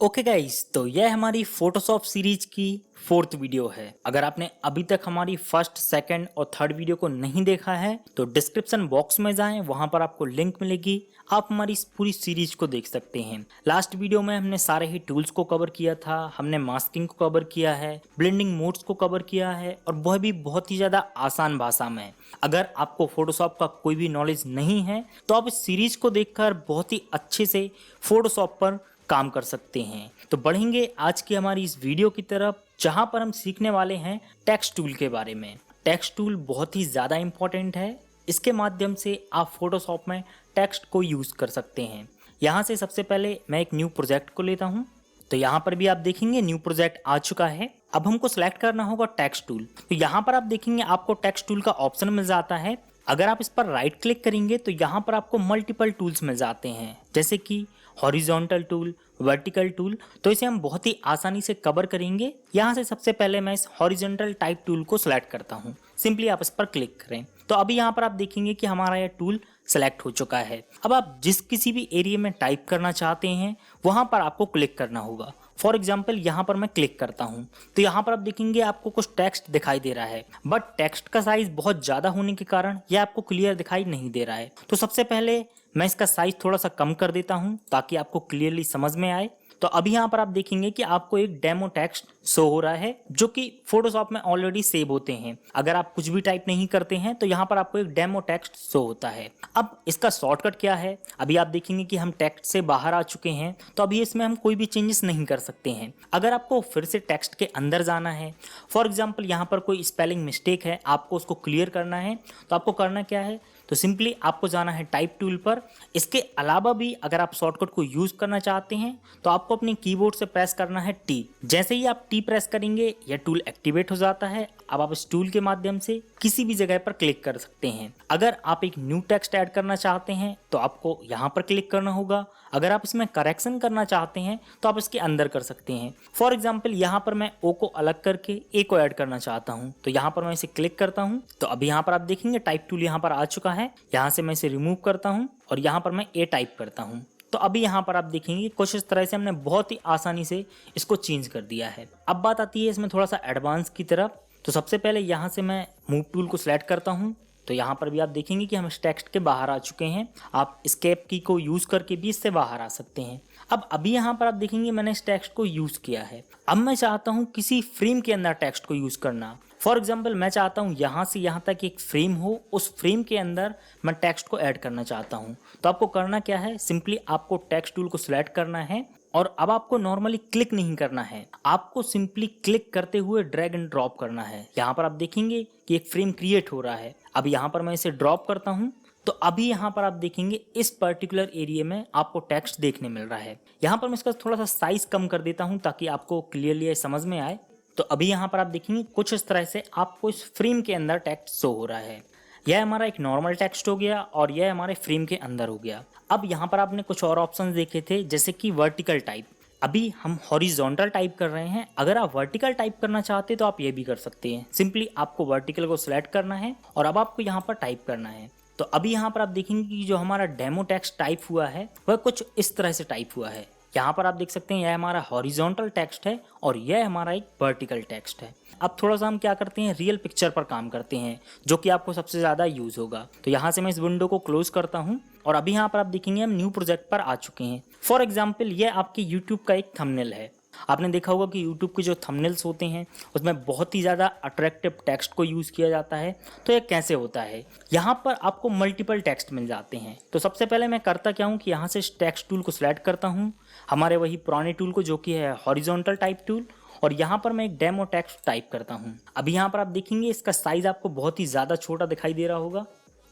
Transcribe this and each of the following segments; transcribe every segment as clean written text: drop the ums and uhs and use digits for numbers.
Okay guys, तो यह हमारी फोटोशॉप सीरीज की फोर्थ वीडियो है। अगर आपने अभी तक हमारी फर्स्ट, सेकंड और थर्ड वीडियो को नहीं देखा है तो डिस्क्रिप्शन बॉक्स में जाएं, वहां पर आपको लिंक मिलेगी। आप हमारी इस पूरी सीरीज को देख सकते हैं। लास्ट वीडियो में हमने सारे ही टूल्स को कवर किया था, हमने मास्किंग को कवर किया है, ब्लेंडिंग मोड्स को कवर किया है और वह भी बहुत ही ज्यादा आसान भाषा में। अगर आपको फोटोशॉप का कोई भी नॉलेज नहीं है तो आप इस सीरीज को देखकर बहुत ही अच्छे से फोटोशॉप पर काम कर सकते हैं। तो बढ़ेंगे आज की हमारी इस वीडियो की तरफ, जहां पर हम सीखने वाले हैं टेक्स्ट टूल के बारे में। टेक्स्ट टूल बहुत ही ज़्यादा इंपॉर्टेंट है। इसके माध्यम से आप फोटोशॉप में टेक्स्ट को यूज़ कर सकते हैं। यहाँ से सबसे पहले मैं एक न्यू प्रोजेक्ट को लेता हूँ। तो यहाँ पर भी आप देखेंगे न्यू प्रोजेक्ट आ चुका है। अब हमको सेलेक्ट करना होगा टेक्स्ट टूल। तो यहाँ पर आप देखेंगे आपको टेक्स्ट टूल का ऑप्शन मिल जाता है। अगर आप इस पर राइट क्लिक करेंगे तो यहाँ पर आपको मल्टीपल टूल्स मिल जाते हैं, जैसे कि हॉरिजॉन्टल टूल, वर्टिकल टूल। तो इसे हम बहुत ही आसानी से कवर करेंगे। यहाँ से सबसे पहले मैं इस हॉरिजॉन्टल टाइप टूल को सिलेक्ट करता हूँ। सिंपली आप इस पर क्लिक करें तो अभी यहाँ पर आप देखेंगे कि हमारा यह टूल सेलेक्ट हो चुका है। अब आप जिस किसी भी एरिया में टाइप करना चाहते हैं वहां पर आपको क्लिक करना होगा। फॉर एग्जाम्पल यहाँ पर मैं क्लिक करता हूँ तो यहाँ पर आप देखेंगे आपको कुछ टेक्स्ट दिखाई दे रहा है, बट टेक्स्ट का साइज बहुत ज़्यादा होने के कारण यह आपको क्लियर दिखाई नहीं दे रहा है। तो सबसे पहले मैं इसका साइज थोड़ा सा कम कर देता हूँ ताकि आपको क्लियरली समझ में आए। तो अभी यहाँ पर आप देखेंगे कि आपको एक डेमो टेक्स्ट शो हो रहा है जो कि फोटोशॉप में ऑलरेडी सेव होते हैं। अगर आप कुछ भी टाइप नहीं करते हैं तो यहाँ पर आपको एक डेमो टेक्स्ट शो होता है। अब इसका शॉर्टकट क्या है, अभी आप देखेंगे कि हम टेक्स्ट से बाहर आ चुके हैं तो अभी इसमें हम कोई भी चेंजेस नहीं कर सकते हैं। अगर आपको फिर से टेक्स्ट के अंदर जाना है, फॉर एग्जाम्पल यहाँ पर कोई स्पेलिंग मिस्टेक है, आपको उसको क्लियर करना है, तो आपको करना क्या है, तो सिंपली आपको जाना है टाइप टूल पर। इसके अलावा भी अगर आप शॉर्टकट को यूज़ करना चाहते हैं तो आपको अपने कीबोर्ड से प्रेस करना है टी। जैसे ही आप टी प्रेस करेंगे यह टूल एक्टिवेट हो जाता है। अब आप इस टूल के माध्यम से किसी भी जगह पर क्लिक कर सकते हैं। अगर आप एक न्यू टेक्स्ट ऐड करना चाहते हैं तो आपको यहाँ पर क्लिक करना होगा। अगर आप इसमें करेक्शन करना चाहते हैं तो आप इसके अंदर कर सकते हैं। फॉर एग्जाम्पल यहाँ पर मैं ओ को अलग करके ए को ऐड करना चाहता हूँ तो यहाँ पर मैं इसे क्लिक करता हूँ। तो अभी यहाँ पर आप देखेंगे टाइप टूल यहाँ पर आ चुका है। यहाँ से मैं इसे रिमूव करता हूँ और यहाँ पर मैं ए टाइप करता हूँ। तो अभी यहाँ पर आप देखेंगे कुछ इस तरह से हमने बहुत ही आसानी से इसको चेंज कर दिया है। अब बात आती है इसमें थोड़ा सा एडवांस की तरफ। तो सबसे पहले यहाँ से मैं मूव टूल को सिलेक्ट करता हूँ। तो यहाँ पर भी आप देखेंगे कि हम इस टेक्स्ट के बाहर आ चुके हैं। आप एस्केप की को यूज़ करके भी इससे बाहर आ सकते हैं। अब अभी यहाँ पर आप देखेंगे मैंने इस टेक्स्ट को यूज़ किया है। अब मैं चाहता हूँ किसी फ्रेम के अंदर टेक्स्ट को यूज़ करना। फॉर एग्जाम्पल मैं चाहता हूँ यहाँ से यहाँ तक एक फ्रेम हो, उस फ्रेम के अंदर मैं टेक्स्ट को ऐड करना चाहता हूँ। तो आपको करना क्या है, सिंपली आपको टेक्स्ट टूल को सिलेक्ट करना है और अब आपको नॉर्मली क्लिक नहीं करना है, आपको सिंपली क्लिक करते हुए ड्रैग एंड ड्रॉप करना है। यहाँ पर आप देखेंगे कि एक फ्रेम क्रिएट हो रहा है। अब यहाँ पर मैं इसे ड्रॉप करता हूँ तो अभी यहाँ पर आप देखेंगे इस पर्टिकुलर एरिया में आपको टेक्स्ट देखने मिल रहा है। यहाँ पर मैं इसका थोड़ा सा साइज कम कर देता हूँ ताकि आपको क्लियरली समझ में आए। तो अभी यहाँ पर आप देखेंगे कुछ इस तरह से आपको इस फ्रेम के अंदर टेक्स्ट शो हो रहा है। यह हमारा एक नॉर्मल टेक्स्ट हो गया और यह हमारे फ्रेम के अंदर हो गया। अब यहाँ पर आपने कुछ और ऑप्शंस देखे थे, जैसे कि वर्टिकल टाइप। अभी हम हॉरिजॉन्टल टाइप कर रहे हैं। अगर आप वर्टिकल टाइप करना चाहते हैं तो आप ये भी कर सकते हैं। सिंपली आपको वर्टिकल को सिलेक्ट करना है और अब आपको यहाँ पर टाइप करना है। तो अभी यहाँ पर आप देखेंगे कि जो हमारा डेमो टेक्स्ट टाइप हुआ है वह कुछ इस तरह से टाइप हुआ है। यहाँ पर आप देख सकते हैं यह हमारा हॉरिजॉन्टल टेक्स्ट है और यह हमारा एक वर्टिकल टेक्स्ट है। अब थोड़ा सा हम क्या करते हैं, रियल पिक्चर पर काम करते हैं जो कि आपको सबसे ज़्यादा यूज़ होगा। तो यहाँ से मैं इस विंडो को क्लोज करता हूँ और अभी यहाँ पर आप देखेंगे हम न्यू प्रोजेक्ट पर आ चुके हैं। फॉर एग्जाम्पल यह आपके यूट्यूब का एक थंबनेल है। आपने देखा होगा कि यूट्यूब के जो थंबनेल्स होते हैं उसमें बहुत ही ज़्यादा अट्रैक्टिव टेक्स्ट को यूज़ किया जाता है। तो ये कैसे होता है, यहाँ पर आपको मल्टीपल टेक्स्ट मिल जाते हैं। तो सबसे पहले मैं करता क्या हूँ कि यहाँ से इस टेक्स्ट टूल को सिलेक्ट करता हूँ, हमारे वही पुराने टूल को जो कि है हॉरिजॉन्टल टाइप टूल, और यहाँ पर मैं एक डेमो टेक्स्ट टाइप करता हूँ। अभी यहाँ पर आप देखेंगे इसका साइज़ आपको बहुत ही ज़्यादा छोटा दिखाई दे रहा होगा,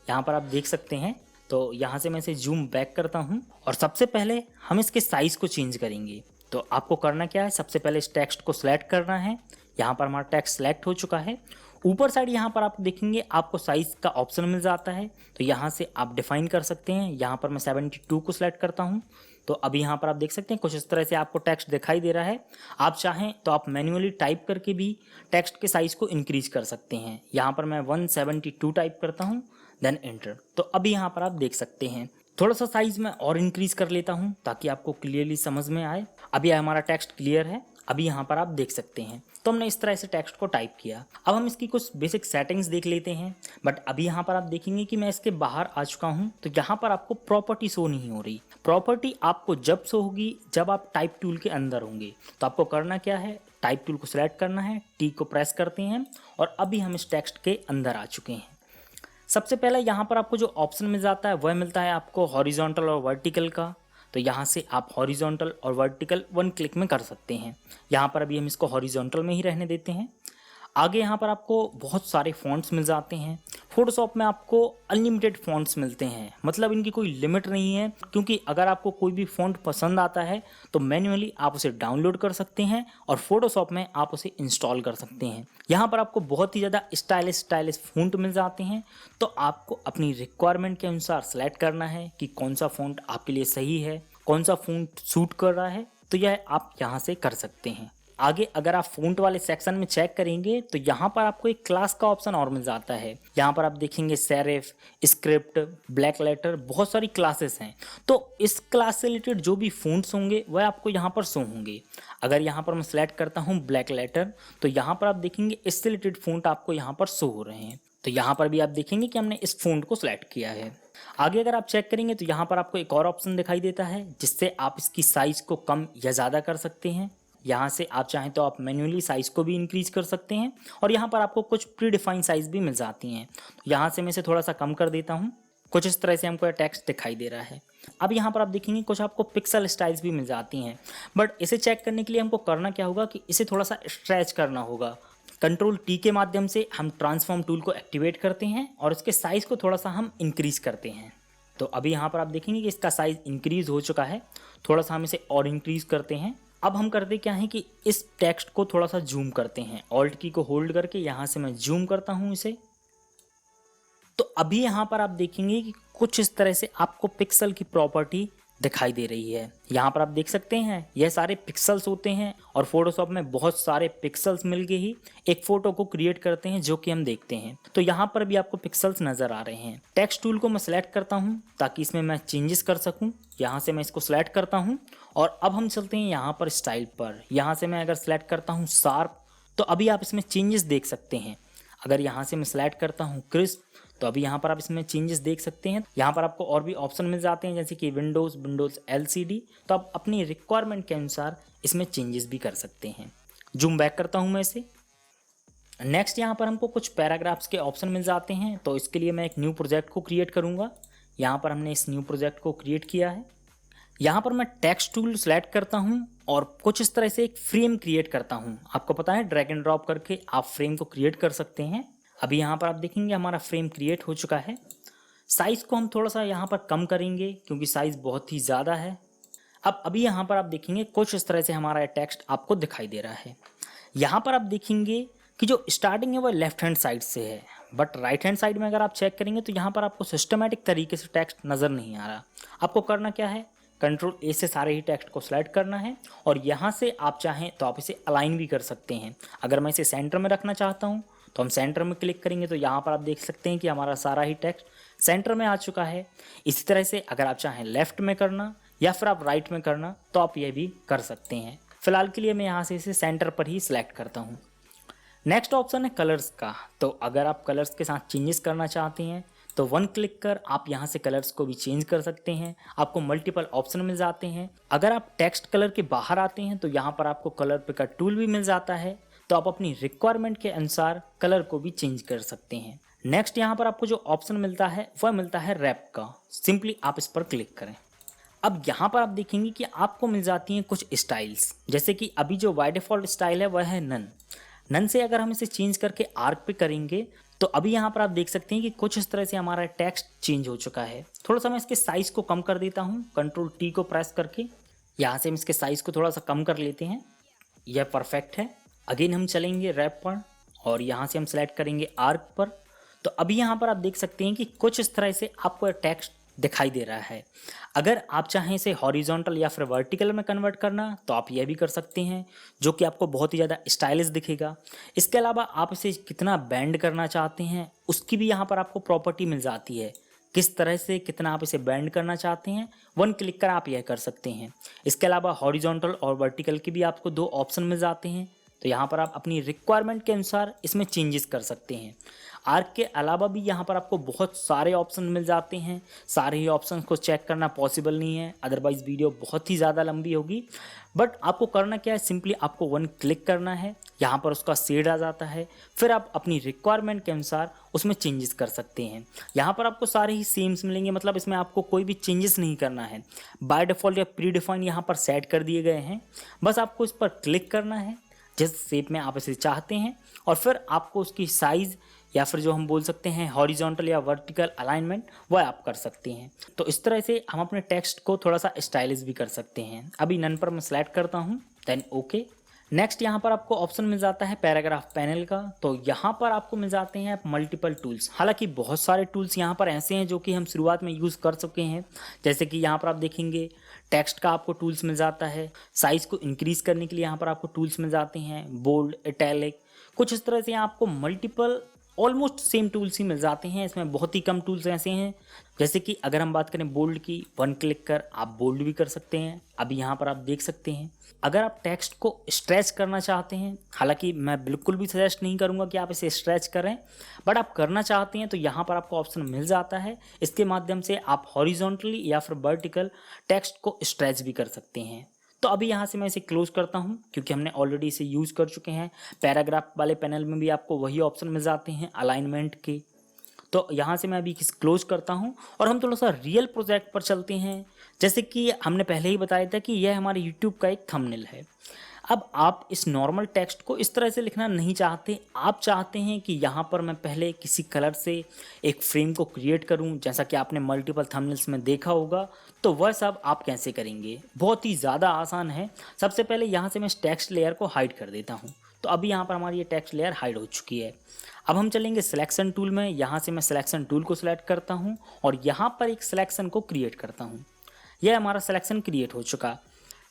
यहाँ पर आप देख सकते हैं। तो यहाँ से मैं इसे जूम बैक करता हूँ और सबसे पहले हम इसके साइज़ को चेंज करेंगे। तो आपको करना क्या है, सबसे पहले इस टेक्स्ट को सिलेक्ट करना है। यहाँ पर हमारा टेक्स्ट सिलेक्ट हो चुका है। ऊपर साइड यहाँ पर आप देखेंगे आपको साइज़ का ऑप्शन मिल जाता है, तो यहाँ से आप डिफाइन कर सकते हैं। यहाँ पर मैं 72 को सिलेक्ट करता हूँ। तो अभी यहाँ पर आप देख सकते हैं कुछ इस तरह से आपको टेक्स्ट दिखाई दे रहा है। आप चाहें तो आप मैन्युअली टाइप करके भी टेक्स्ट के साइज़ को इंक्रीज कर सकते हैं। यहाँ पर मैं 172 टाइप करता हूँ, देन एंटर। तो अभी यहाँ पर आप देख सकते हैं थोड़ा सा साइज में और इंक्रीज कर लेता हूँ ताकि आपको क्लियरली समझ में आए। अभी हमारा टेक्स्ट क्लियर है, अभी यहाँ पर आप देख सकते हैं। तो हमने इस तरह से टेक्स्ट को टाइप किया। अब हम इसकी कुछ बेसिक सेटिंग्स देख लेते हैं। बट अभी यहाँ पर आप देखेंगे कि मैं इसके बाहर आ चुका हूँ, तो यहाँ पर आपको प्रॉपर्टी शो नहीं हो रही। प्रॉपर्टी आपको जब शो होगी जब आप टाइप टूल के अंदर होंगे। तो आपको करना क्या है, टाइप टूल को सिलेक्ट करना है, टी को प्रेस करते हैं और अभी हम इस टेक्स्ट के अंदर आ चुके हैं। सबसे पहले यहाँ पर आपको जो ऑप्शन मिल जाता है वह मिलता है आपको हॉरिजॉन्टल और वर्टिकल का। तो यहाँ से आप हॉरिजॉन्टल और वर्टिकल वन क्लिक में कर सकते हैं। यहाँ पर अभी हम इसको हॉरिजॉन्टल में ही रहने देते हैं। आगे यहाँ पर आपको बहुत सारे फ़ॉन्ट्स मिल जाते हैं। फोटोशॉप में आपको अनलिमिटेड फ़ॉन्ट्स मिलते हैं, मतलब इनकी कोई लिमिट नहीं है। क्योंकि अगर आपको कोई भी फ़ॉन्ट पसंद आता है तो मैन्युअली आप उसे डाउनलोड कर सकते हैं और फोटोशॉप में आप उसे इंस्टॉल कर सकते हैं। यहाँ पर आपको बहुत ही ज़्यादा स्टाइलिश फ़ॉन्ट मिल जाते हैं। तो आपको अपनी रिक्वायरमेंट के अनुसार सेलेक्ट करना है कि कौन सा फ़ॉन्ट आपके लिए सही है, कौन सा फ़ॉन्ट सूट कर रहा है। तो यह आप यहाँ से कर सकते हैं। आगे अगर आप फ़ॉन्ट वाले सेक्शन में चेक करेंगे तो यहाँ पर आपको एक क्लास का ऑप्शन और मिल जाता है। यहाँ पर आप देखेंगे सेरिफ, स्क्रिप्ट, ब्लैक लेटर, बहुत सारी क्लासेस हैं। तो इस क्लास से रिलेटेड जो भी फ़ॉन्ट्स होंगे वह आपको यहाँ पर शो होंगे। अगर यहाँ पर मैं सेलेक्ट करता हूँ ब्लैक लेटर, तो यहाँ पर आप देखेंगे इससे रिलेटेड फ़ॉन्ट आपको यहाँ पर शो हो रहे हैं। तो यहाँ पर भी आप देखेंगे कि हमने इस फ़ॉन्ट को सिलेक्ट किया है। आगे अगर आप चेक करेंगे तो यहाँ पर आपको एक और ऑप्शन दिखाई देता है जिससे आप इसकी साइज़ को कम या ज़्यादा कर सकते हैं। यहाँ से आप चाहें तो आप मैन्युअली साइज़ को भी इंक्रीज कर सकते हैं और यहाँ पर आपको कुछ प्री डिफाइंड साइज़ भी मिल जाती हैं। तो यहाँ से मैं इसे थोड़ा सा कम कर देता हूँ। कुछ इस तरह से हमको यह टेक्स्ट दिखाई दे रहा है। अब यहाँ पर आप देखेंगे कुछ आपको पिक्सल स्टाइल्स भी मिल जाती हैं। बट इसे चेक करने के लिए हमको करना क्या होगा कि इसे थोड़ा सा स्ट्रेच करना होगा। कंट्रोल टी के माध्यम से हम ट्रांसफॉर्म टूल को एक्टिवेट करते हैं और इसके साइज़ को थोड़ा सा हम इंक्रीज करते हैं। तो अभी यहाँ पर आप देखेंगे कि इसका साइज़ इंक्रीज हो चुका है। थोड़ा सा हम इसे और इंक्रीज करते हैं। अब हम करते क्या है कि इस टेक्स्ट को थोड़ा सा जूम करते हैं। ऑल्ट की को होल्ड करके यहाँ से मैं जूम करता हूँ इसे। तो अभी यहाँ पर आप देखेंगे कि कुछ इस तरह से आपको पिक्सल की प्रॉपर्टी दिखाई दे रही है। यहाँ पर आप देख सकते हैं यह सारे पिक्सल्स होते हैं और फोटोशॉप में बहुत सारे पिक्सल्स मिलके ही एक फ़ोटो को क्रिएट करते हैं जो कि हम देखते हैं। तो यहाँ पर भी आपको पिक्सल्स नज़र आ रहे हैं। टेक्स्ट टूल को मैं सेलेक्ट करता हूँ ताकि इसमें मैं चेंजेस कर सकूँ। यहाँ से मैं इसको सेलेक्ट करता हूँ और अब हम चलते हैं यहाँ पर स्टाइल पर। यहाँ से मैं अगर सेलेक्ट करता हूँ शार्प, तो अभी आप इसमें चेंजेस देख सकते हैं। अगर यहाँ से मैं सेलेक्ट करता हूँ क्रिस्प, तो अभी यहाँ पर आप इसमें चेंजेस देख सकते हैं। यहाँ पर आपको और भी ऑप्शन मिल जाते हैं जैसे कि विंडोज़ LCD। तो आप अपनी रिक्वायरमेंट के अनुसार इसमें चेंजेस भी कर सकते हैं। जूम बैक करता हूँ मैं इसे। नेक्स्ट यहाँ पर हमको कुछ पैराग्राफ्स के ऑप्शन मिल जाते हैं। तो इसके लिए मैं एक न्यू प्रोजेक्ट को क्रिएट करूँगा। यहाँ पर हमने इस न्यू प्रोजेक्ट को क्रिएट किया है। यहाँ पर मैं टेक्स्ट टूल सेलेक्ट करता हूँ और कुछ इस तरह से एक फ्रेम क्रिएट करता हूँ। आपको पता है ड्रैग एंड ड्रॉप करके आप फ्रेम को क्रिएट कर सकते हैं। अभी यहाँ पर आप देखेंगे हमारा फ्रेम क्रिएट हो चुका है। साइज़ को हम थोड़ा सा यहाँ पर कम करेंगे क्योंकि साइज़ बहुत ही ज़्यादा है। अब अभी यहाँ पर आप देखेंगे कुछ इस तरह से हमारा टेक्स्ट आपको दिखाई दे रहा है। यहाँ पर आप देखेंगे कि जो स्टार्टिंग है वह लेफ्ट हैंड साइड से है, बट राइट हैंड साइड में अगर आप चेक करेंगे तो यहाँ पर आपको सिस्टमेटिक तरीके से टेक्स्ट नज़र नहीं आ रहा। आपको करना क्या है, कंट्रोल A से सारे ही टेक्स्ट को सिलेक्ट करना है और यहाँ से आप चाहें तो आप इसे अलाइन भी कर सकते हैं। अगर मैं इसे सेंटर में रखना चाहता हूँ तो हम सेंटर में क्लिक करेंगे तो यहाँ पर आप देख सकते हैं कि हमारा सारा ही टेक्स्ट सेंटर में आ चुका है। इसी तरह से अगर आप चाहें लेफ्ट में करना या फिर आप राइट में करना तो आप ये भी कर सकते हैं। फिलहाल के लिए मैं यहाँ से इसे सेंटर पर ही सिलेक्ट करता हूँ। नेक्स्ट ऑप्शन है कलर्स का। तो अगर आप कलर्स के साथ चेंजेस करना चाहते हैं तो वन क्लिक कर आप यहाँ से कलर्स को भी चेंज कर सकते हैं। आपको मल्टीपल ऑप्शन मिल जाते हैं। अगर आप टेक्स्ट कलर के बाहर आते हैं तो यहाँ पर आपको कलर पिकर टूल भी मिल जाता है। तो आप अपनी रिक्वायरमेंट के अनुसार कलर को भी चेंज कर सकते हैं। नेक्स्ट यहाँ पर आपको जो ऑप्शन मिलता है वह मिलता है रैप का। सिंपली आप इस पर क्लिक करें। अब यहाँ पर आप देखेंगे कि आपको मिल जाती हैं कुछ स्टाइल्स, जैसे कि अभी जो बाय डिफ़ॉल्ट स्टाइल है वह है नन से अगर हम इसे चेंज करके आर्क पे करेंगे तो अभी यहाँ पर आप देख सकते हैं कि कुछ इस तरह से हमारा टेक्स्ट चेंज हो चुका है। थोड़ा सा मैं इसके साइज़ को कम कर देता हूँ, कंट्रोल T को प्रेस करके। यहाँ से हम इसके साइज़ को थोड़ा सा कम कर लेते हैं। यह परफेक्ट है। अगेन हम चलेंगे रैप पर और यहाँ से हम सेलेक्ट करेंगे आर्क पर। तो अभी यहाँ पर आप देख सकते हैं कि कुछ इस तरह से आपको टेक्स्ट दिखाई दे रहा है। अगर आप चाहें इसे हॉरिजॉन्टल या फिर वर्टिकल में कन्वर्ट करना तो आप यह भी कर सकते हैं, जो कि आपको बहुत ही ज़्यादा स्टाइलिश दिखेगा। इसके अलावा आप इसे कितना बेंड करना चाहते हैं उसकी भी यहाँ पर आपको प्रॉपर्टी मिल जाती है। किस तरह से कितना आप इसे बेंड करना चाहते हैं, वन क्लिक कर आप यह कर सकते हैं। इसके अलावा हॉरिजॉन्टल और वर्टिकल के भी आपको 2 ऑप्शन मिल जाते हैं, तो यहाँ पर आप अपनी रिक्वायरमेंट के अनुसार इसमें चेंजेस कर सकते हैं। आर्क के अलावा भी यहाँ पर आपको बहुत सारे ऑप्शन मिल जाते हैं। सारे ही ऑप्शंस को चेक करना पॉसिबल नहीं है, अदरवाइज़ वीडियो बहुत ही ज़्यादा लंबी होगी। बट आपको करना क्या है, सिंपली आपको वन क्लिक करना है, यहाँ पर उसका शेड आ जाता है, फिर आप अपनी रिक्वायरमेंट के अनुसार उसमें चेंजेस कर सकते हैं। यहाँ पर आपको सारे ही सेम्स मिलेंगे, मतलब इसमें आपको कोई भी चेंजेस नहीं करना है। बाय डिफ़ॉल्ट या प्री डिफाइन यहाँ पर सेट कर दिए गए हैं, बस आपको इस पर क्लिक करना है जिस शेप में आप इसे चाहते हैं, और फिर आपको उसकी साइज़ या फिर जो हम बोल सकते हैं हॉरिजॉन्टल या वर्टिकल अलाइनमेंट वह आप कर सकते हैं। तो इस तरह से हम अपने टेक्स्ट को थोड़ा सा स्टाइलिश भी कर सकते हैं। अभी नन पर मैं सेलेक्ट करता हूँ, देन ओके। नेक्स्ट यहाँ पर आपको ऑप्शन मिल जाता है पैराग्राफ पैनल का, तो यहाँ पर आपको मिल जाते हैं मल्टीपल टूल्स। हालांकि बहुत सारे टूल्स यहाँ पर ऐसे हैं जो कि हम शुरुआत में यूज़ कर चुके हैं, जैसे कि यहाँ पर आप देखेंगे टेक्स्ट का आपको टूल्स मिल जाता है, साइज़ को इंक्रीज़ करने के लिए यहाँ पर आपको टूल्स मिल जाते हैं, बोल्ड, इटैलिक, कुछ इस तरह से आपको मल्टीपल ऑलमोस्ट सेम टूल्स ही मिल जाते हैं। इसमें बहुत ही कम टूल्स ऐसे हैं, जैसे कि अगर हम बात करें बोल्ड की, वन क्लिक कर आप बोल्ड भी कर सकते हैं। अभी यहाँ पर आप देख सकते हैं अगर आप टेक्स्ट को स्ट्रेच करना चाहते हैं, हालांकि मैं बिल्कुल भी सजेस्ट नहीं करूँगा कि आप इसे स्ट्रेच करें, बट आप करना चाहते हैं तो यहाँ पर आपको ऑप्शन मिल जाता है। इसके माध्यम से आप हॉरिजॉन्टली या फिर वर्टिकल टेक्स्ट को स्ट्रेच भी कर सकते हैं। तो अभी यहाँ से मैं इसे क्लोज करता हूँ, क्योंकि हमने ऑलरेडी इसे यूज़ कर चुके हैं। पैराग्राफ वाले पैनल में भी आपको वही ऑप्शन मिल जाते हैं अलाइनमेंट के। तो यहाँ से मैं अभी इसे क्लोज करता हूँ और हम थोड़ा सा रियल प्रोजेक्ट पर चलते हैं। जैसे कि हमने पहले ही बताया था कि यह हमारे यूट्यूब का एक थंबनेल है। अब आप इस नॉर्मल टेक्स्ट को इस तरह से लिखना नहीं चाहते, आप चाहते हैं कि यहाँ पर मैं पहले किसी कलर से एक फ्रेम को क्रिएट करूँ, जैसा कि आपने मल्टीपल थंबनेल्स में देखा होगा। तो वह सब आप कैसे करेंगे, बहुत ही ज़्यादा आसान है। सबसे पहले यहाँ से मैं इस टेक्स्ट लेयर को हाइड कर देता हूँ। तो अभी यहाँ पर हमारी ये टेक्स्ट लेयर हाइड हो चुकी है। अब हम चलेंगे सिलेक्शन टूल में, यहाँ से मैं सिलेक्शन टूल को सिलेक्ट करता हूँ और यहाँ पर एक सिलेक्शन को क्रिएट करता हूँ। यह हमारा सिलेक्शन क्रिएट हो चुका।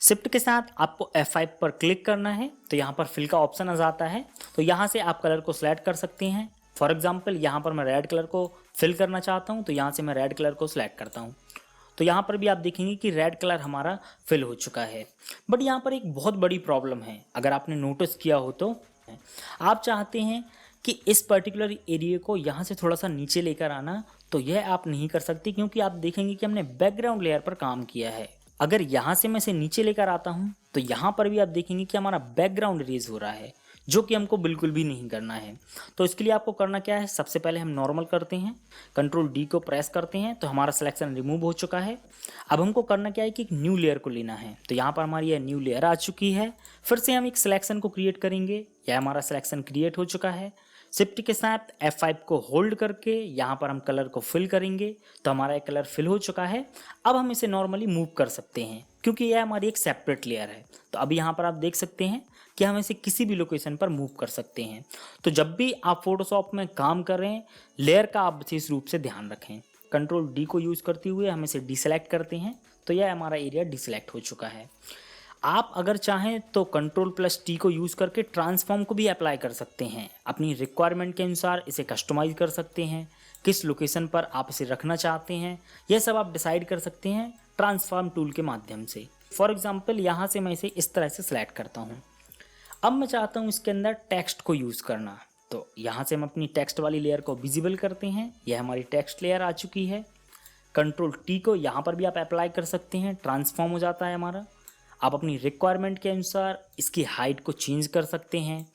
शिफ्ट के साथ आपको F5 पर क्लिक करना है, तो यहाँ पर फिल का ऑप्शन आ जाता है। तो यहाँ से आप कलर को सिलेक्ट कर सकते हैं। फॉर एग्जांपल यहाँ पर मैं रेड कलर को फिल करना चाहता हूँ, तो यहाँ से मैं रेड कलर को सिलेक्ट करता हूँ। तो यहाँ पर भी आप देखेंगे कि रेड कलर हमारा फिल हो चुका है। बट यहाँ पर एक बहुत बड़ी प्रॉब्लम है, अगर आपने नोटिस किया हो तो आप चाहते हैं कि इस पर्टिकुलर एरिया को यहाँ से थोड़ा सा नीचे लेकर आना, तो यह आप नहीं कर सकते, क्योंकि आप देखेंगे कि हमने बैकग्राउंड लेयर पर काम किया है। अगर यहाँ से मैं इसे नीचे लेकर आता हूँ तो यहाँ पर भी आप देखेंगे कि हमारा बैकग्राउंड इरेज हो रहा है, जो कि हमको बिल्कुल भी नहीं करना है। तो इसके लिए आपको करना क्या है, सबसे पहले हम नॉर्मल करते हैं, कंट्रोल डी को प्रेस करते हैं, तो हमारा सिलेक्शन रिमूव हो चुका है। अब हमको करना क्या है कि एक न्यू लेयर को लेना है। तो यहाँ पर हमारी यह न्यू लेयर आ चुकी है। फिर से हम एक सिलेक्शन को क्रिएट करेंगे। यह हमारा सिलेक्शन क्रिएट हो चुका है। शिफ्ट के साथ F5 को होल्ड करके यहाँ पर हम कलर को फिल करेंगे, तो हमारा एक कलर फिल हो चुका है। अब हम इसे नॉर्मली मूव कर सकते हैं, क्योंकि यह हमारी एक सेपरेट लेयर है। तो अभी यहाँ पर आप देख सकते हैं कि हम इसे किसी भी लोकेशन पर मूव कर सकते हैं। तो जब भी आप फोटोशॉप में काम कर रहे हैं, लेयर का आप विशेष रूप से ध्यान रखें। कंट्रोल डी को यूज़ करते हुए हम इसे डिसेलेक्ट करते हैं, तो यह हमारा एरिया डिसेलेक्ट हो चुका है। आप अगर चाहें तो Ctrl+T को यूज़ करके ट्रांसफॉर्म को भी अप्लाई कर सकते हैं। अपनी रिक्वायरमेंट के अनुसार इसे कस्टमाइज़ कर सकते हैं, किस लोकेशन पर आप इसे रखना चाहते हैं यह सब आप डिसाइड कर सकते हैं ट्रांसफॉर्म टूल के माध्यम से। फॉर एग्जांपल यहाँ से मैं इसे इस तरह से सिलेक्ट करता हूँ। अब मैं चाहता हूँ इसके अंदर टेक्स्ट को यूज़ करना, तो यहाँ से हम अपनी टेक्स्ट वाली लेयर को विजिबल करते हैं। यह हमारी टेक्स्ट लेयर आ चुकी है। Ctrl+T को यहाँ पर भी आप अप्लाई कर सकते हैं, ट्रांसफॉर्म हो जाता है हमारा। आप अपनी रिक्वायरमेंट के अनुसार इसकी हाइट को चेंज कर सकते हैं।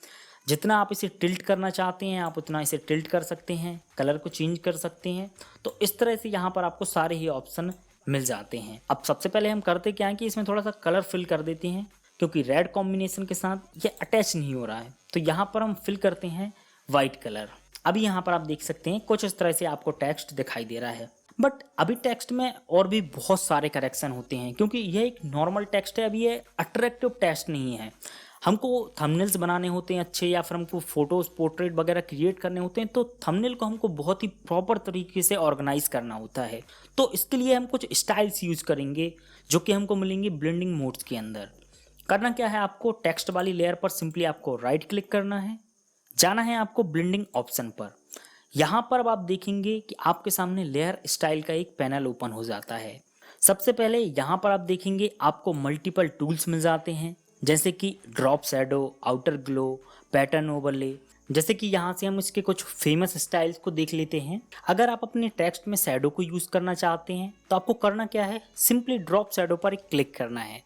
जितना आप इसे टिल्ट करना चाहते हैं आप उतना इसे टिल्ट कर सकते हैं, कलर को चेंज कर सकते हैं। तो इस तरह से यहाँ पर आपको सारे ही ऑप्शन मिल जाते हैं। अब सबसे पहले हम करते क्या है कि इसमें थोड़ा सा कलर फिल कर देते हैं, क्योंकि रेड कॉम्बिनेशन के साथ ये अटैच नहीं हो रहा है। तो यहाँ पर हम फिल करते हैं वाइट कलर। अभी यहाँ पर आप देख सकते हैं कुछ इस तरह से आपको टेक्स्ट दिखाई दे रहा है। बट अभी टेक्स्ट में और भी बहुत सारे करेक्शन होते हैं, क्योंकि यह एक नॉर्मल टेक्स्ट है। अभी ये अट्रैक्टिव टेक्स्ट नहीं है। हमको थंबनेल्स बनाने होते हैं अच्छे, या फिर हमको फोटोज पोर्ट्रेट वगैरह क्रिएट करने होते हैं, तो थंबनेल को हमको बहुत ही प्रॉपर तरीके से ऑर्गेनाइज करना होता है। तो इसके लिए हम कुछ स्टाइल्स यूज करेंगे जो कि हमको मिलेंगे ब्लेंडिंग मोड्स के अंदर। करना क्या है, आपको टेक्स्ट वाली लेयर पर सिंपली आपको राइट क्लिक करना है, जाना है आपको ब्लेंडिंग ऑप्शन पर। यहाँ पर अब आप देखेंगे कि आपके सामने लेयर स्टाइल का एक पैनल ओपन हो जाता है। सबसे पहले यहाँ पर आप देखेंगे आपको मल्टीपल टूल्स मिल जाते हैं, जैसे कि drop shadow, outer glow, pattern overlay. जैसे कि यहाँ से हम इसके कुछ फेमस स्टाइल्स को देख लेते हैं। अगर आप अपने टेक्स्ट में शैडो को यूज़ करना चाहते हैं तो आपको करना क्या है, सिंपली ड्रॉप शैडो पर एक क्लिक करना है।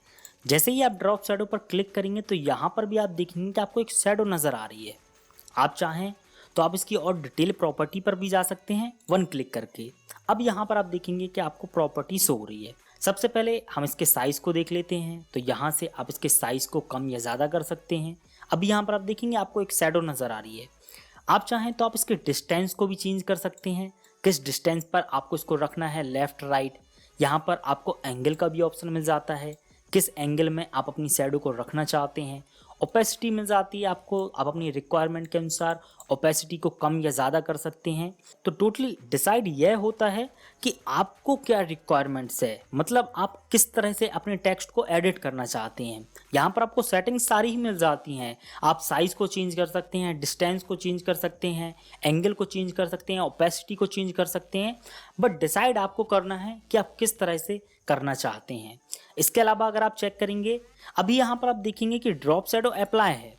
जैसे ही आप ड्रॉप शैडो पर क्लिक करेंगे तो यहाँ पर भी आप देखेंगे कि आपको एक शैडो नज़र आ रही है। आप चाहें तो आप इसकी और डिटेल प्रॉपर्टी पर भी जा सकते हैं वन क्लिक करके। अब यहाँ पर आप देखेंगे कि आपको प्रॉपर्टी शो हो रही है। सबसे पहले हम इसके साइज़ को देख लेते हैं, तो यहाँ से आप इसके साइज़ को कम या ज़्यादा कर सकते हैं। अब यहाँ पर आप देखेंगे आपको एक शैडो नज़र आ रही है। आप चाहें तो आप इसके डिस्टेंस को भी चेंज कर सकते हैं, किस डिस्टेंस पर आपको इसको रखना है, लेफ़्ट राइट। यहाँ पर आपको एंगल का भी ऑप्शन मिल जाता है, किस एंगल में आप अपनी शैडो को रखना चाहते हैं। ओपेसिटी मिल जाती है आपको, आप अपनी रिक्वायरमेंट के अनुसार ओपेसिटी को कम या ज़्यादा कर सकते हैं। तो टोटली डिसाइड यह होता है कि आपको क्या रिक्वायरमेंट्स है, मतलब आप किस तरह से अपने टेक्स्ट को एडिट करना चाहते हैं। यहाँ पर आपको सेटिंग्स सारी ही मिल जाती हैं। आप साइज़ को चेंज कर सकते हैं, डिस्टेंस को चेंज कर सकते हैं, एंगल को चेंज कर सकते हैं, ओपेसिटी को चेंज कर सकते हैं। बट डिसाइड आपको करना है कि आप किस तरह से करना चाहते हैं। इसके अलावा अगर आप चेक करेंगे, अभी यहाँ पर आप देखेंगे कि ड्रॉप शैडो अप्लाई है।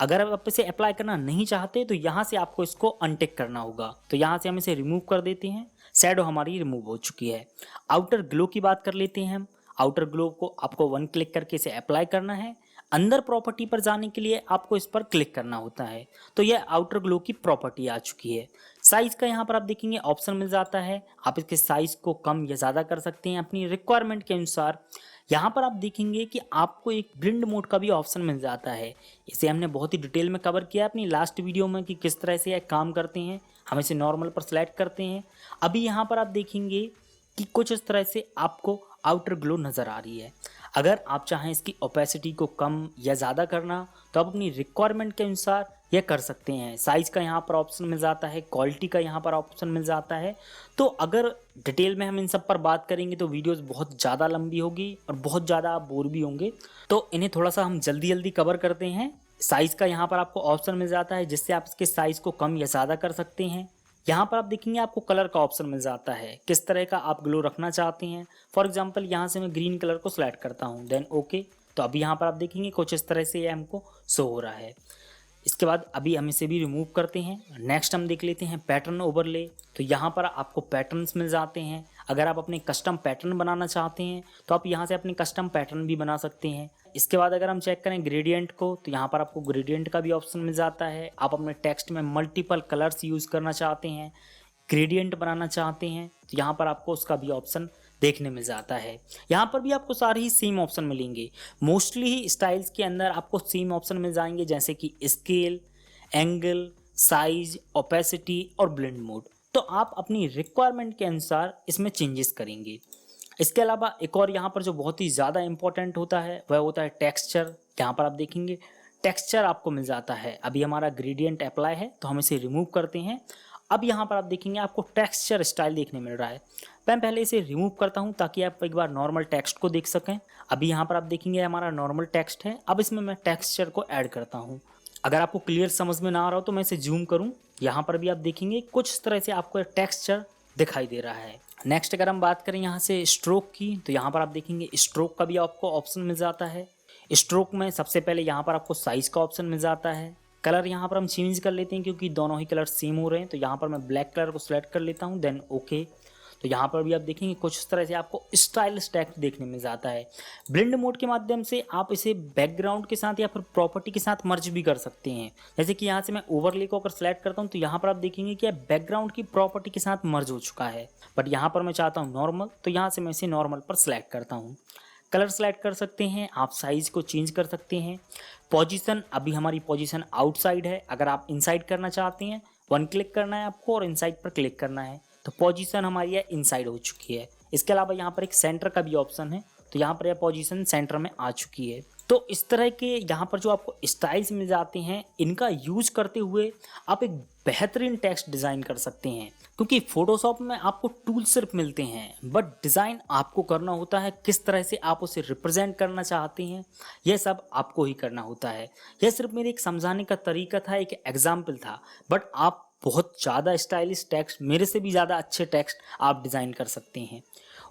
अगर आप इसे अप्लाई करना नहीं चाहते तो यहाँ से आपको इसको अनटिक करना होगा। तो यहाँ से हम इसे रिमूव कर देते हैं, शैडो हमारी रिमूव हो चुकी है। आउटर ग्लो की बात कर लेते हैं हम। आउटर ग्लो को आपको वन क्लिक करके इसे अप्लाई करना है। अंदर प्रॉपर्टी पर जाने के लिए आपको इस पर क्लिक करना होता है। तो यह आउटर ग्लो की प्रॉपर्टी आ चुकी है। साइज़ का यहाँ पर आप देखेंगे ऑप्शन मिल जाता है, आप इसके साइज़ को कम या ज़्यादा कर सकते हैं अपनी रिक्वायरमेंट के अनुसार। यहाँ पर आप देखेंगे कि आपको एक ब्लेंड मोड का भी ऑप्शन मिल जाता है। इसे हमने बहुत ही डिटेल में कवर किया अपनी लास्ट वीडियो में कि किस तरह से यह काम करते हैं। हम इसे नॉर्मल पर सेलेक्ट करते हैं। अभी यहाँ पर आप देखेंगे कि कुछ इस तरह से आपको आउटर ग्लो नज़र आ रही है। अगर आप चाहें इसकी ओपेसिटी को कम या ज़्यादा करना तो आप अपनी रिक्वायरमेंट के अनुसार यह कर सकते हैं। साइज़ का यहाँ पर ऑप्शन मिल जाता है, क्वालिटी का यहाँ पर ऑप्शन मिल जाता है। तो अगर डिटेल में हम इन सब पर बात करेंगे तो वीडियोस बहुत ज़्यादा लंबी होगी और बहुत ज़्यादा आप बोर भी होंगे। तो इन्हें थोड़ा सा हम जल्दी जल्दी कवर करते हैं। साइज़ का यहाँ पर आपको ऑप्शन मिल जाता है, जिससे आप इसके साइज़ को कम या ज़्यादा कर सकते हैं। यहाँ पर आप देखेंगे आपको कलर का ऑप्शन मिल जाता है, किस तरह का आप ग्लो रखना चाहते हैं। फॉर एग्जांपल यहाँ से मैं ग्रीन कलर को सिलेक्ट करता हूँ, देन ओके। तो अभी यहाँ पर आप देखेंगे कुछ इस तरह से ये हमको शो हो रहा है। इसके बाद अभी हम इसे भी रिमूव करते हैं। नेक्स्ट हम देख लेते हैं पैटर्न ओवरले। तो यहाँ पर आपको पैटर्न्स मिल जाते हैं। अगर आप अपने कस्टम पैटर्न बनाना चाहते हैं तो आप यहाँ से अपने कस्टम पैटर्न भी बना सकते हैं। इसके बाद अगर हम चेक करें ग्रेडियंट को, तो यहाँ पर आपको ग्रेडियंट का भी ऑप्शन मिल जाता है। आप अपने टेक्स्ट में मल्टीपल कलर्स यूज़ करना चाहते हैं, ग्रेडियंट बनाना चाहते हैं, तो यहाँ पर आपको उसका भी ऑप्शन देखने मिल जाता है। यहाँ पर भी आपको सारे ही सेम ऑप्शन मिलेंगे। मोस्टली ही स्टाइल्स के अंदर आपको सेम ऑप्शन मिल जाएंगे, जैसे कि स्केल, एंगल, साइज, ओपेसिटी और ब्लेंड मोड। तो आप अपनी रिक्वायरमेंट के अनुसार इसमें चेंजेस करेंगे। इसके अलावा एक और यहाँ पर जो बहुत ही ज़्यादा इंपॉर्टेंट होता है वह होता है टेक्सचर। यहाँ पर आप देखेंगे टेक्सचर आपको मिल जाता है। अभी हमारा ग्रेडियंट अप्लाई है तो हम इसे रिमूव करते हैं। अब यहाँ पर आप देखेंगे आपको टेक्सचर स्टाइल देखने मिल रहा है। मैं पहले इसे रिमूव करता हूँ ताकि आप एक बार नॉर्मल टेक्स्ट को देख सकें। अभी यहाँ पर आप देखेंगे हमारा नॉर्मल टेक्स्ट है। अब इसमें मैं टेक्सचर को ऐड करता हूँ। अगर आपको क्लियर समझ में ना आ रहा हो तो मैं इसे जूम करूँ। यहाँ पर भी आप देखेंगे कुछ इस तरह से आपको टेक्सचर दिखाई दे रहा है। नेक्स्ट अगर हम बात करें यहाँ से स्ट्रोक की, तो यहाँ पर आप देखेंगे स्ट्रोक का भी आपको ऑप्शन मिल जाता है। स्ट्रोक में सबसे पहले यहाँ पर आपको साइज़ का ऑप्शन मिल जाता है। कलर यहाँ पर हम चेंज कर लेते हैं क्योंकि दोनों ही कलर सेम हो रहे हैं। तो यहाँ पर मैं ब्लैक कलर को सिलेक्ट कर लेता हूँ, देन ओके। तो यहाँ पर भी आप देखेंगे कुछ इस तरह से आपको स्टाइलिश टेक्स्ट देखने में जाता है। ब्लेंड मोड के माध्यम से आप इसे बैकग्राउंड के साथ या फिर प्रॉपर्टी के साथ मर्ज भी कर सकते हैं। जैसे कि यहाँ से मैं ओवरले को अगर सेलेक्ट करता हूँ तो यहाँ पर आप देखेंगे कि बैकग्राउंड की प्रॉपर्टी के साथ मर्ज हो चुका है। बट यहाँ पर मैं चाहता हूँ नॉर्मल, तो यहाँ से मैं इसे नॉर्मल पर सिलेक्ट करता हूँ। कलर सेलेक्ट कर सकते हैं, आप साइज़ को चेंज कर सकते हैं। पोजीशन, अभी हमारी पोजीशन आउटसाइड है। अगर आप इनसाइड करना चाहते हैं, वन क्लिक करना है आपको और इनसाइड पर क्लिक करना है। तो पोजीशन हमारी है इनसाइड हो चुकी है। इसके अलावा यहाँ पर एक सेंटर का भी ऑप्शन है, तो यहाँ पर यह पोजीशन सेंटर में आ चुकी है। तो इस तरह के यहाँ पर जो आपको स्टाइल्स मिल जाते हैं, इनका यूज करते हुए आप एक बेहतरीन टेक्स्ट डिज़ाइन कर सकते हैं। क्योंकि फोटोशॉप में आपको टूल सिर्फ मिलते हैं, बट डिज़ाइन आपको करना होता है। किस तरह से आप उसे रिप्रेजेंट करना चाहते हैं, यह सब आपको ही करना होता है। यह सिर्फ मेरे एक समझाने का तरीका था, एक एग्जाम्पल था, बट आप बहुत ज़्यादा स्टाइलिश टेक्स्ट, मेरे से भी ज़्यादा अच्छे टेक्स्ट आप डिज़ाइन कर सकते हैं।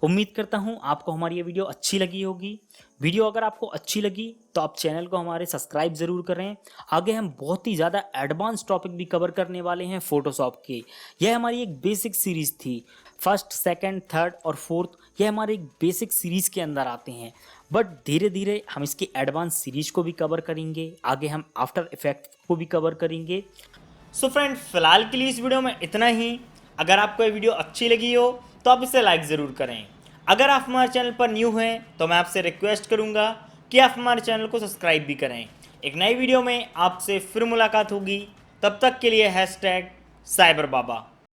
उम्मीद करता हूँ आपको हमारी ये वीडियो अच्छी लगी होगी। वीडियो अगर आपको अच्छी लगी तो आप चैनल को हमारे सब्सक्राइब ज़रूर करें। आगे हम बहुत ही ज़्यादा एडवांस टॉपिक भी कवर करने वाले हैं फ़ोटोशॉप के। यह हमारी एक बेसिक सीरीज़ थी। फर्स्ट, सेकंड, थर्ड और फोर्थ ये हमारे एक बेसिक सीरीज़ के अंदर आते हैं, बट धीरे धीरे हम इसकी एडवांस सीरीज को भी कवर करेंगे। आगे हम आफ्टर इफेक्ट को भी कवर करेंगे। सो फ्रेंड, फिलहाल के लिए इस वीडियो में इतना ही। अगर आपको ये वीडियो अच्छी लगी हो तो आप इसे लाइक ज़रूर करें। अगर आप हमारे चैनल पर न्यू हैं तो मैं आपसे रिक्वेस्ट करूंगा कि आप हमारे चैनल को सब्सक्राइब भी करें। एक नई वीडियो में आपसे फिर मुलाकात होगी। तब तक के लिए #साइबर बाबा।